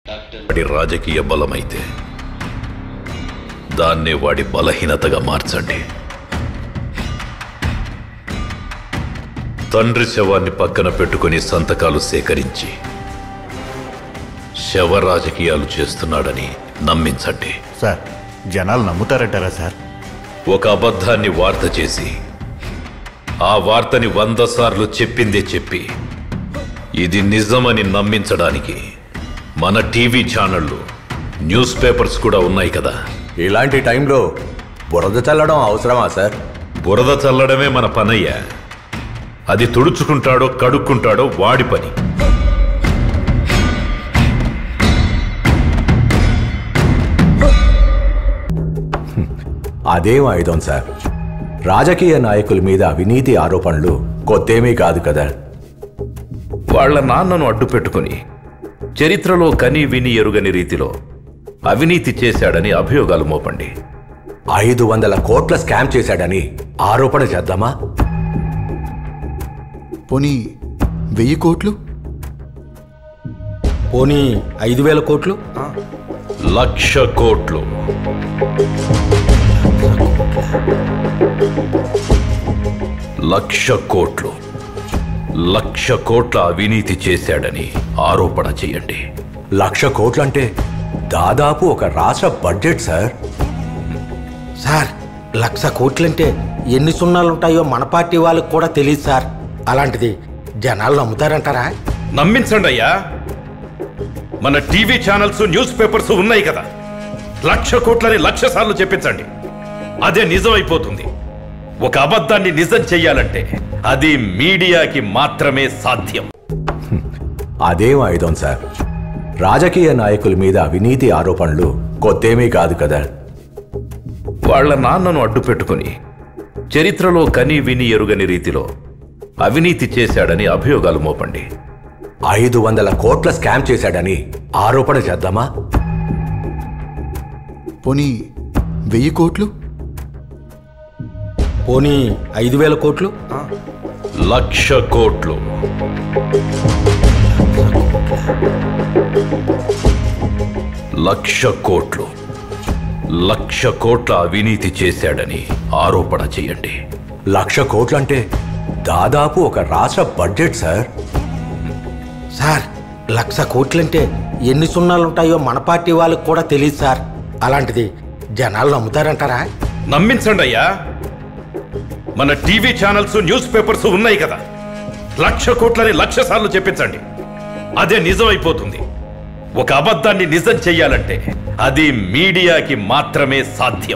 వాడి రాజకీయ బలమైతే దాన్నే వాడి బలహీనతగా మార్చండి. తండ్రి శవాన్ని పక్కన పెట్టుకుని సంతకాలు సేకరించి శవ రాజకీయాలు చేస్తున్నాడని నమ్మించండి. సార్, జనాలు నమ్ముతారంటారా సార్? ఒక అబద్ధాన్ని వార్త చేసి ఆ వార్తని 100 సార్లు చెప్పిందే చెప్పి ఇది నిజమని నమ్మించడానికి మన టీవీ ఛానళ్లు, న్యూస్ పేపర్స్ కూడా ఉన్నాయి కదా. ఇలాంటి టైంలో బురద చల్లడం అవసరమా సార్? బురద చల్లడమే మన పనయ్యా. అది తుడుచుకుంటాడో కడుక్కుంటాడో వాడి పని. అదేం ఆయుధం సార్? రాజకీయ నాయకుల మీద అవినీతి ఆరోపణలు కొత్తేమీ కాదు కదా. వాళ్ల నాన్నను అడ్డు పెట్టుకుని చరిత్రలో కని విని ఎరుగని రీతిలో అవినీతి చేశాడని అభియోగాలు మోపండి. 500 కోట్ల స్కామ్ చేశాడని ఆరోపణ చేద్దామా? పోనీ 1000 కోట్లు? పోనీ 5000 కోట్లు? 1,00,000 కోట్లు. 1,00,000 కోట్లు. 1,00,000 కోట్ల అవినీతి చేశాడని ఆరోపణ చేయండి. 1,00,000 కోట్లంటే దాదాపు ఒక రాష్ట్ర బడ్జెట్ సార్. సార్, 1,00,000 కోట్లంటే ఎన్ని సున్నాలుంటాయో మన పార్టీ వాళ్ళకు కూడా తెలియదు సార్. అలాంటిది జనాలు నమ్ముతారంటారా? నమ్మించండి అయ్యా. మన టీవీ ఛానల్స్, న్యూస్ పేపర్స్ ఉన్నాయి కదా. 1,00,000 కోట్లని 1,00,000 సార్లు చెప్పించండి. అదే నిజం అయిపోతుంది. ఒక అబద్ధాన్ని నిజం చెయ్యాలంటే అది మీడియాకి మాత్రమే సాధ్యం. అదేం ఆయుధం సార్? రాజకీయ నాయకుల మీద అవినీతి ఆరోపణలు కొత్తేమీ కాదు కదా. వాళ్ల నాన్నను అడ్డు పెట్టుకుని చరిత్రలో కని విని ఎరుగని రీతిలో అవినీతి చేశాడని అభియోగాలు మోపండి. 500 కోట్ల స్కామ్ చేశాడని ఆరోపణ చేద్దామా? పోనీ 1000 కోట్లు? పోనీ 5000 కోట్లు? 1,00,000 కోట్లు. 1,00,000 కోట్లు. 1,00,000 కోట్ల అవినీతి చేశాడని ఆరోపణ చేయండి. 1,00,000 కోట్లంటే దాదాపు ఒక రాష్ట్ర బడ్జెట్ సార్. సార్, 1,00,000 కోట్లంటే ఎన్ని సున్నాలుంటాయో మన పార్టీ వాళ్ళకు కూడా తెలియదు సార్. అలాంటిది జనాలు నమ్ముతారంటారా? నమ్మించండి అయ్యా. మన టీవీ ఛానల్స్, న్యూస్ పేపర్స్ ఉన్నాయి కదా. 1,00,000 కోట్లని 1,00,000 సార్లు చెప్పించండి. అదే నిజం అయిపోతుంది. ఒక అబద్ధాన్ని నిజం చెయ్యాలంటే అది మీడియాకి మాత్రమే సాధ్యం.